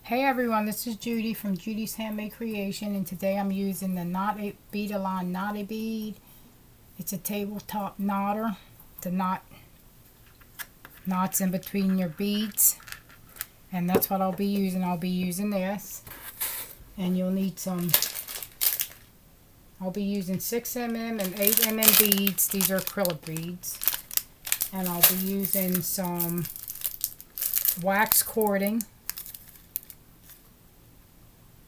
Hey everyone, this is Judy from Judy's Handmade Creation, and today I'm using the Beadalon Knotty bead. It's a tabletop knotter to knot knots in between your beads, and that's what I'll be using. I'll be using this, and you'll need some. I'll be using 6mm and 8mm beads. These are acrylic beads, and I'll be using some wax cording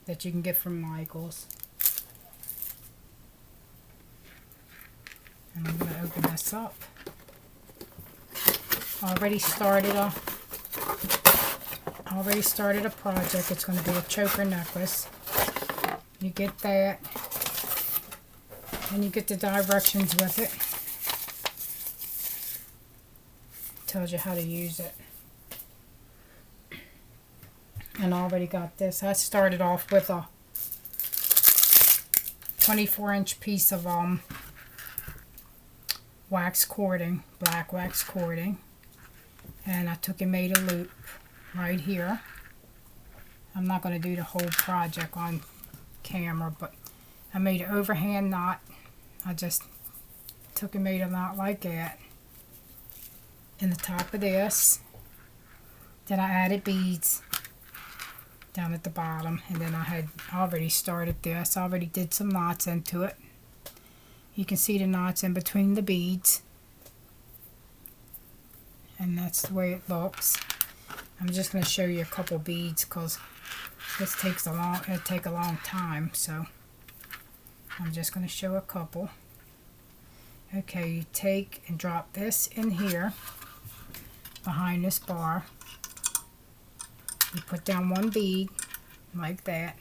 that you can get from Michael's. And I'm going to open this up. I already started a project. It's going to be a choker necklace. You get that, and you get the directions with it. It tells you how to use it. And I already got this. I started off with a 24-inch piece of wax cording, black wax cording, and I took and made a loop right here. I'm not going to do the whole project on camera, but I made an overhand knot. I just took and made a knot like that in the top of this. Then I added beads down at the bottom, and then I had already started this. I already did some knots into it. You can see the knots in between the beads, and that's the way it looks. I'm just going to show you a couple beads because this it'll take a long time, so I'm just going to show a couple. Okay, you take and drop this in here behind this bar. You put down one bead like that,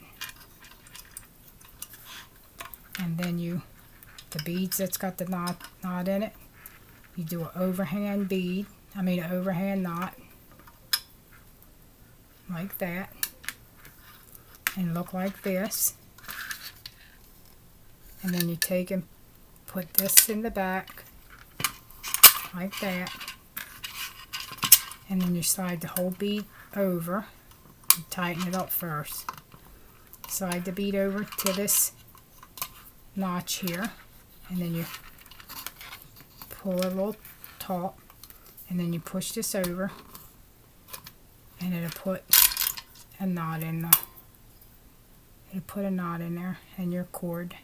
and then the beads that's got the knot in it, you do an overhand knot like that, and look like this. And then you take and put this in the back like that, and then you slide the whole bead over. Tighten it up first. Slide the bead over to this notch here, and then you pull a little top, and then you push this over, and it'll put a knot in there. It'll put a knot in there in your cord.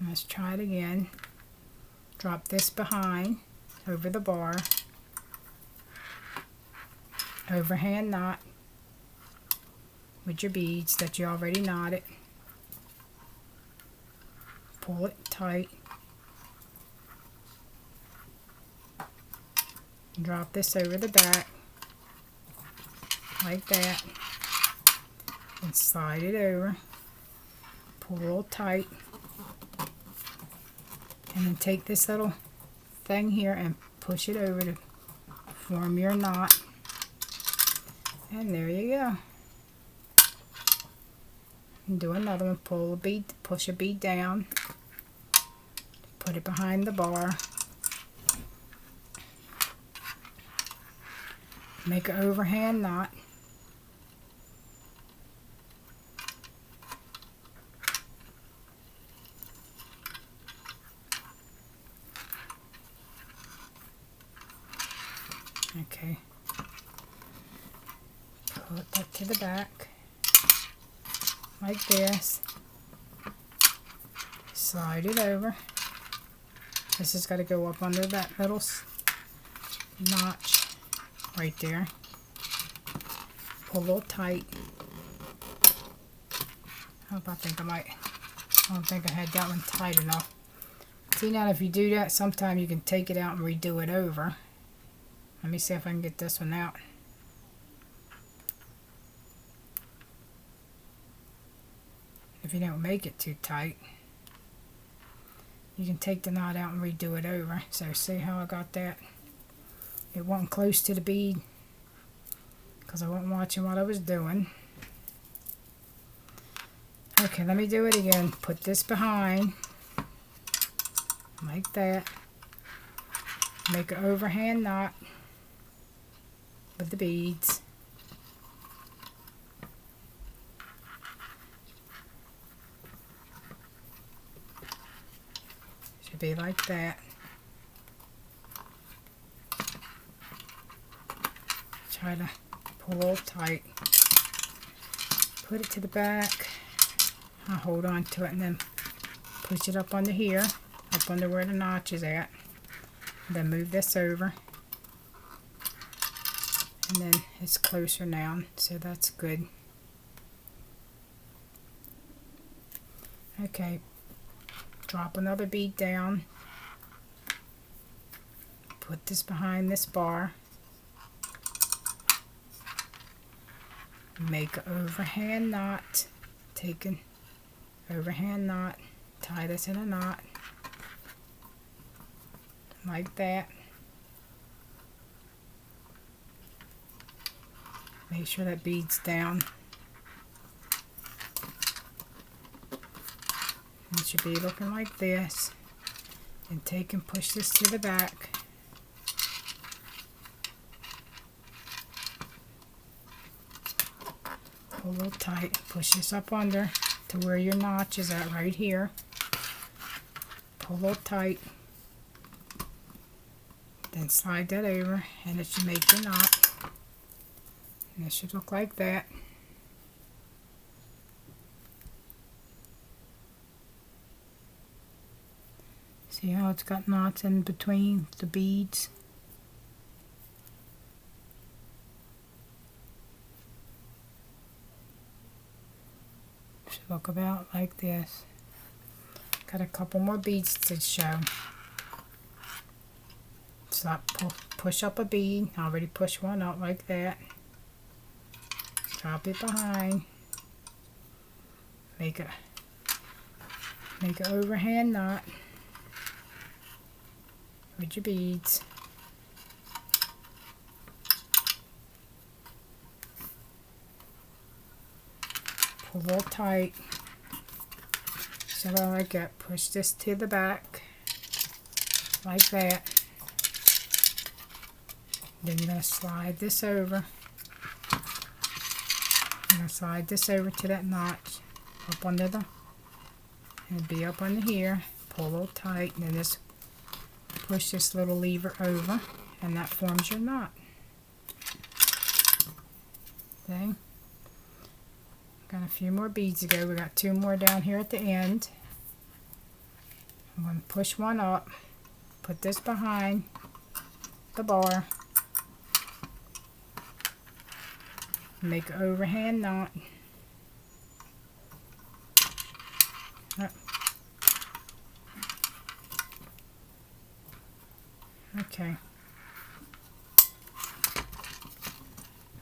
Let's try it again. Drop this behind over the bar. Overhand knot with your beads that you already knotted. Pull it tight. Drop this over the back like that, and slide it over. Pull a little tight, and then take this little thing here and push it over to form your knot. And there you go. And do another one. Pull a bead, push a bead down, put it behind the bar, make an overhand knot, okay. Put that to the back like this. Slide it over. This has got to go up under that little notch right there. Pull a little tight. I don't think I had that one tight enough. See, now if you do that, sometimes you can take it out and redo it over. Let me see if I can get this one out. If you don't make it too tight, you can take the knot out and redo it over. So see how I got that? It wasn't close to the bead because I wasn't watching what I was doing. Okay, let me do it again. Put this behind like that. Make an overhand knot with the beads. be like that. Try to pull a little tight. Put it to the back. I'll hold on to it and then push it up under here, up under where the notch is at. And then move this over. And then it's closer now, so that's good. Okay, drop another bead down. Put this behind this bar. Make an overhand knot. Take an overhand knot. Tie this in a knot. Like that. Make sure that bead's down. It should be looking like this. And take and push this to the back. Pull a little tight. Push this up under to where your notch is at right here. Pull a little tight. Then slide that over and it should make your knot. And it should look like that. See how it's got knots in between the beads? Should look about like this. Got a couple more beads to show. So push up a bead. I already pushed one up like that. Drop it behind. Make an overhand knot with your beads. Pull a little tight. So like that. Push this to the back like that. Then you're going to slide this over. You're going to slide this over to that notch up under the, and it'll be up under here. Pull a little tight and then just push this little lever over and that forms your knot. Okay. Got a few more beads to go. We got 2 more down here at the end. I'm going to push one up, put this behind the bar, make an overhand knot. Okay.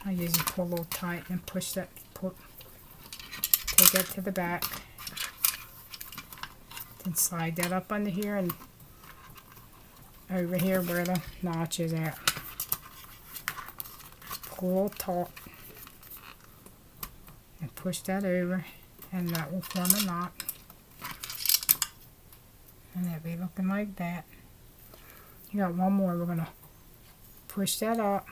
I usually pull a little tight and push that, take that to the back. Then slide that up under here and over here where the notch is at. Pull a little taut and push that over and that will form a knot. And that'll be looking like that. You got one more. We're going to push that up.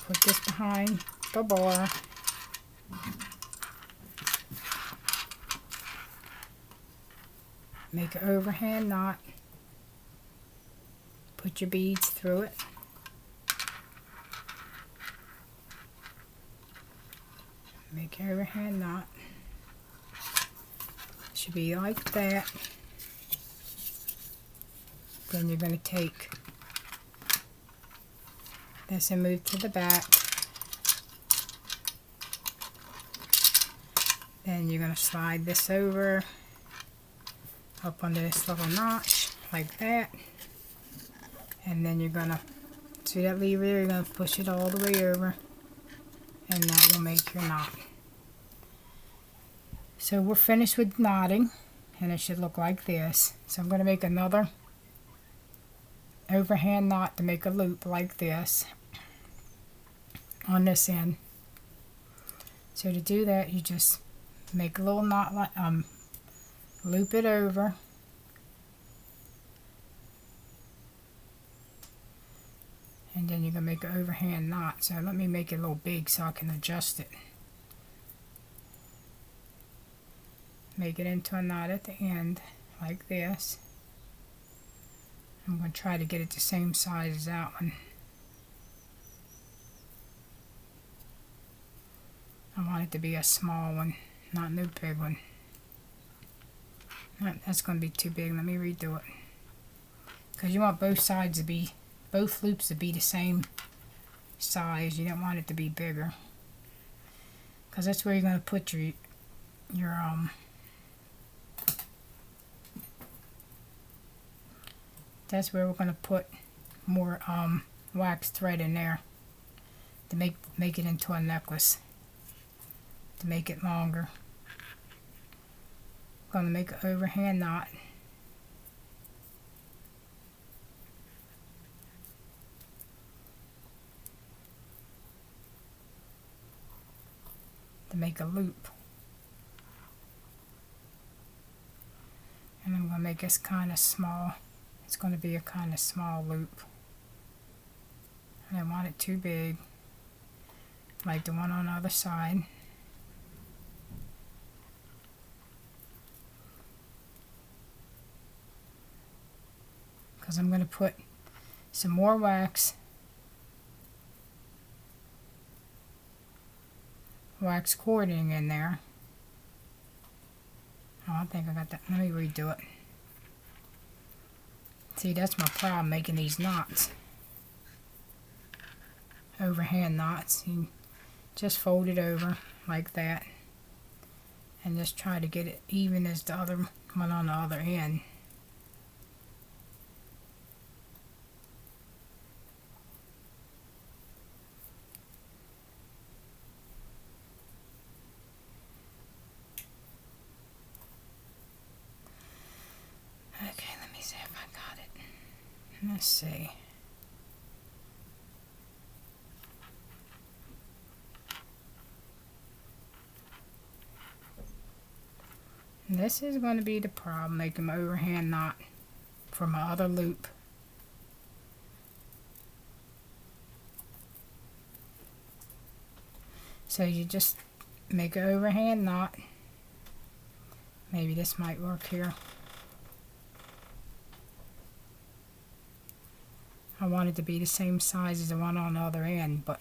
Put this behind the bar. Make an overhand knot. Put your beads through it. Make an overhand knot. Should be like that. Then you're going to take this and move to the back. Then you're going to slide this over up under this little notch like that. And then you're going to, see that lever there, you're going to push it all the way over and that will make your knot. So we're finished with knotting and it should look like this. So I'm going to make another overhand knot to make a loop like this on this end. So to do that, you just make a little knot, like loop it over, and then you're gonna make an overhand knot. So let me make it a little big so I can adjust it. Make it into a knot at the end like this. I'm going to try to get it the same size as that one. I want it to be a small one, not no big one. That's going to be too big. Let me redo it. Because you want both sides to be, both loops to be the same size. You don't want it to be bigger. Because that's where you're going to put your that's where we're going to put more wax thread in there to make it into a necklace, to make it longer. I'm going to make an overhand knot. To make a loop. And I'm going to make this kind of small. It's going to be a kind of small loop. I don't want it too big, like the one on the other side. Because I'm going to put some more wax cording in there. Oh, I think I got that. Let me redo it. See, that's my problem, making these knots. Overhand knots. You just fold it over like that. And just try to get it even as the other one on the other end. Okay, let me see if I got it. Let's see. This is going to be the problem, making my overhand knot for my other loop. So you just make an overhand knot. Maybe this might work here. I want it to be the same size as the one on the other end, but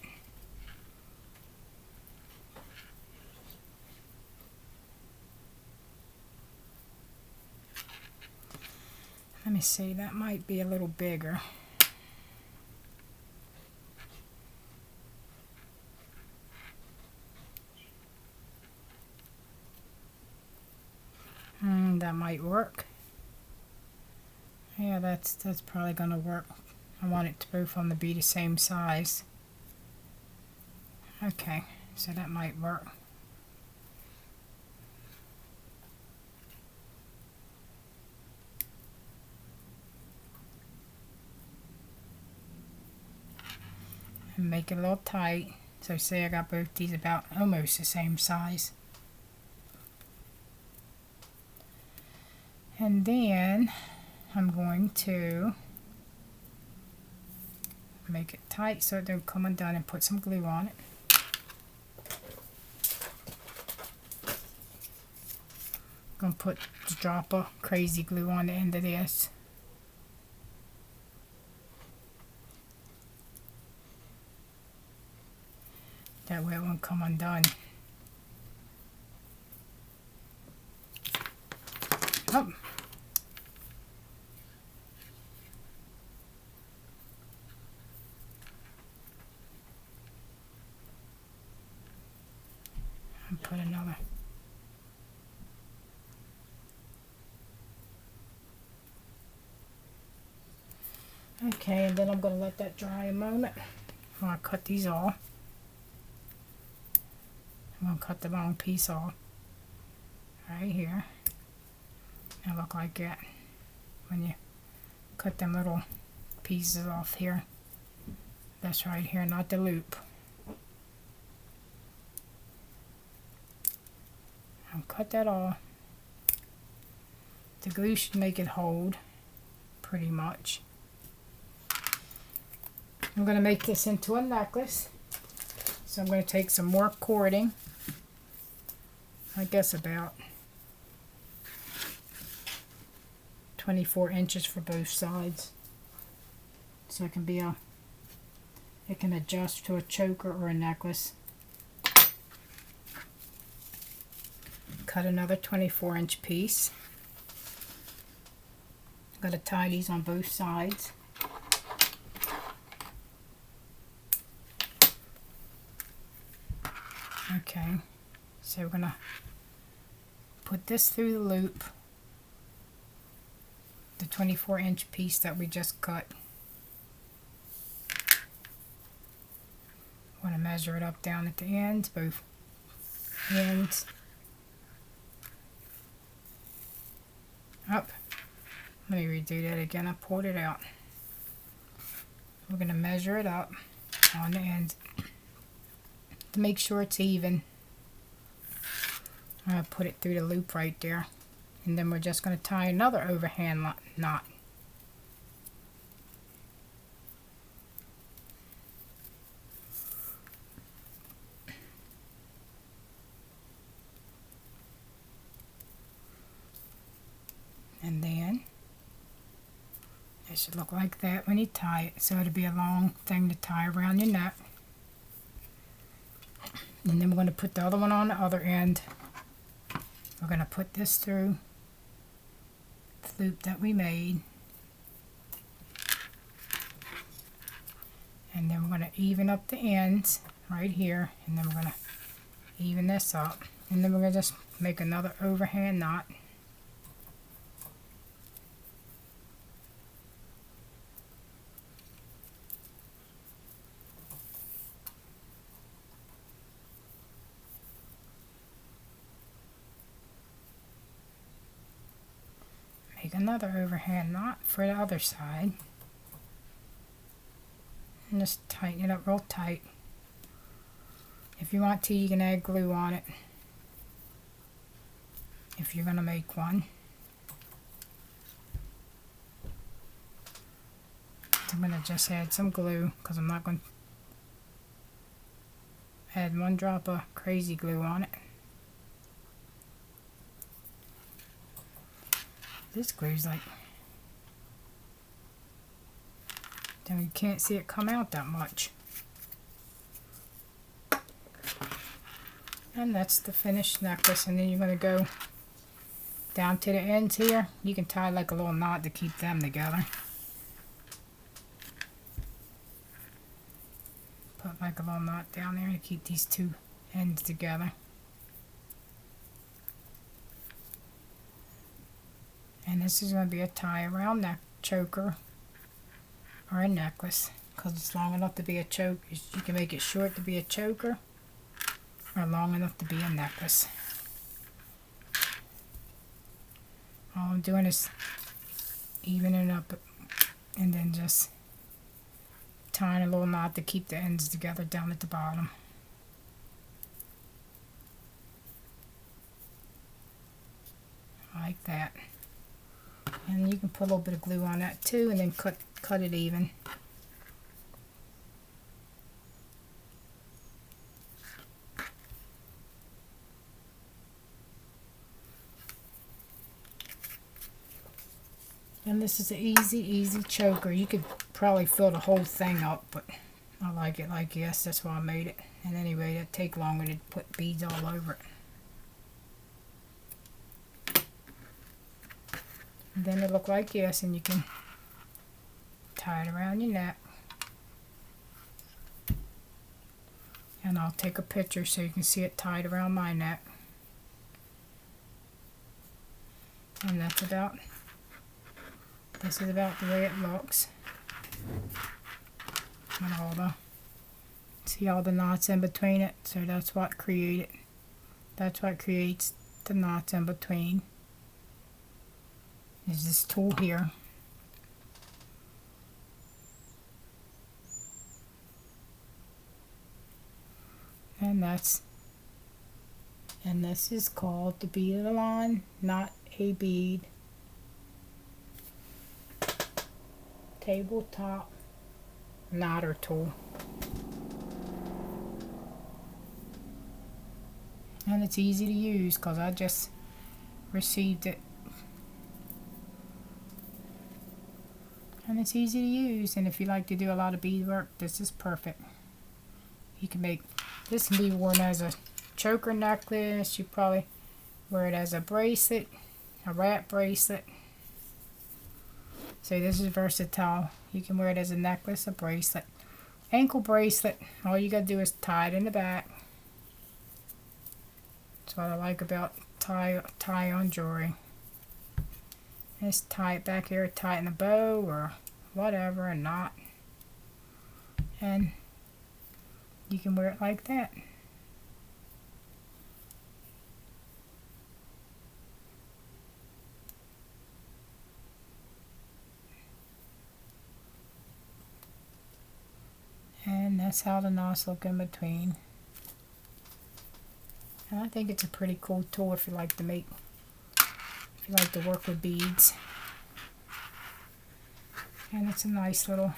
let me see, that might be a little bigger. That might work. Yeah, that's probably gonna work. I want it to both on the be the same size. Okay, so that might work. And make it a little tight. So say I got both these about almost the same size. And then I'm going to make it tight so it don't come undone, and put some glue on it. I'm going to put a drop of crazy glue on the end of this. That way it won't come undone. Oh. And put another. Okay, and then I'm going to let that dry a moment while I cut these off. I'm going to cut the long piece off right here. It'll look like that when you cut them little pieces off here. That's right here, not the loop. I'll cut that off. The glue should make it hold pretty much. I'm going to make this into a necklace. So I'm going to take some more cording. I guess about 24 inches for both sides. So it can be it can adjust to a choker or a necklace. Cut another 24-inch piece. Got to tie these on both sides. Okay, so we're going to put this through the loop, the 24-inch piece that we just cut. Want to measure it up down at the ends, both ends. Up. Let me redo that again. I pulled it out. We're going to measure it up on the ends to make sure it's even. I'm going to put it through the loop right there. And then we're just going to tie another overhand knot. And then it should look like that when you tie it. So it'll be a long thing to tie around your neck. And then we're going to put the other one on the other end. We're going to put this through the loop that we made. And then we're going to even up the ends right here. And then we're going to even this up. And then we're going to just make another overhand knot. Make another overhand knot for the other side. And just tighten it up real tight. If you want to, you can add glue on it. If you're going to make one. I'm going to just add some glue because I'm not going to add one drop of crazy glue on it. This glue's like, then you can't see it come out that much. And that's the finished necklace. And then you're going to go down to the ends here. You can tie like a little knot to keep them together. Put like a little knot down there to keep these two ends together. And this is going to be a tie around neck choker or a necklace because it's long enough to be a choker. You can make it short to be a choker or long enough to be a necklace. All I'm doing is evening it up and then just tying a little knot to keep the ends together down at the bottom. Like that. And you can put a little bit of glue on that too and then cut it even. And this is an easy choker. You could probably fill the whole thing up, but I like it like this. That's why I made it. And anyway, it'd take longer to put beads all over it. And then it'll look like this, and you can tie it around your neck. And I'll take a picture so you can see it tied around my neck. And that's about, this is about the way it looks. And all the, see all the knots in between it? So that's what creates the knots in between. Is this tool here. And this is called the Beadalon Knot a Bead tabletop knotter tool. And it's easy to use because I just received it And it's easy to use, and if you like to do a lot of beadwork, this is perfect. You can make, this can be worn as a choker necklace. You probably wear it as a bracelet, a wrap bracelet. So this is versatile. You can wear it as a necklace, a bracelet, ankle bracelet. All you gotta do is tie it in the back. That's what I like about tie-on jewelry. Just tie it back here, tie it in a bow or whatever, a knot. And you can wear it like that. And that's how the knots look in between. And I think it's a pretty cool tool if you like to make, if you like to work with beads. And it's a nice little,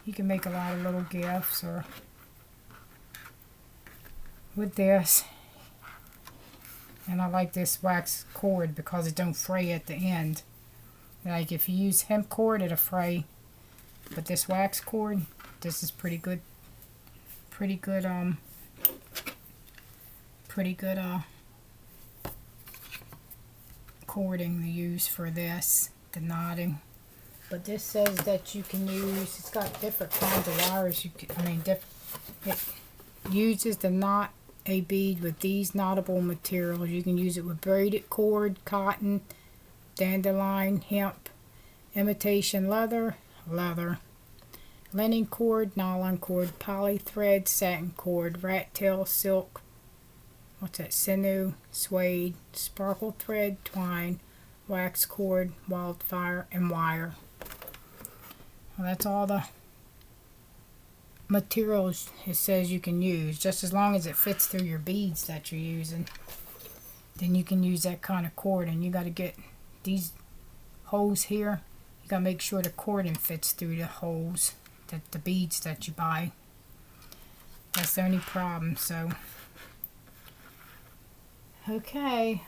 you can make a lot of little gifts or with this. And I like this wax cord because it don't fray at the end. Like if you use hemp cord, it'll fray. But this wax cord, this is pretty good cording to use for this, the knotting. But this says that you can use, it's got different kinds of wires. It uses to knot a bead with these knottable materials. You can use it with braided cord, cotton, dandelion, hemp, imitation leather, linen cord, nylon cord, poly thread, satin cord, rat tail, silk, sinew, suede, sparkle thread, twine, wax cord, wildfire, and wire. Well, that's all the materials it says you can use. Just as long as it fits through your beads that you're using, then you can use that kind of cord. And you got to get these holes here. You got to make sure the cording fits through the holes, the beads that you buy. That's the only problem. So okay.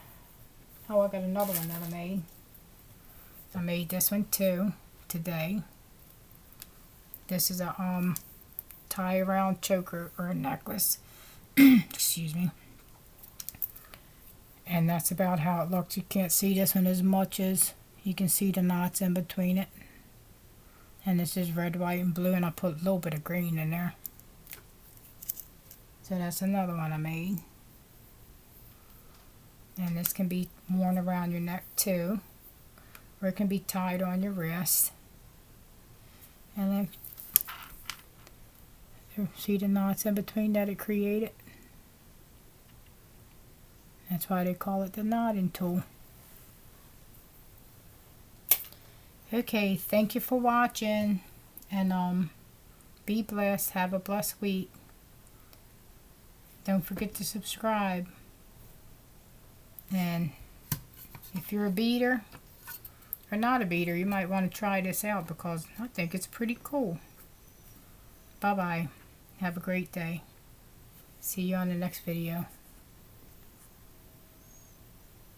Oh, I got another one that I made. I made this one too today. This is a tie around choker or a necklace. Excuse me. And that's about how it looks. You can't see this one as much as you can see the knots in between it. And this is red, white, and blue, and I put a little bit of green in there. So that's another one I made. And this can be worn around your neck too, or it can be tied on your wrist. And then see the knots in between that it created? That's why they call it the knotting tool. Okay, thank you for watching, and be blessed. Have a blessed week. Don't forget to subscribe. And if you're a beader or not a beader, you might want to try this out because I think it's pretty cool. Bye-bye. Have a great day. See you on the next video.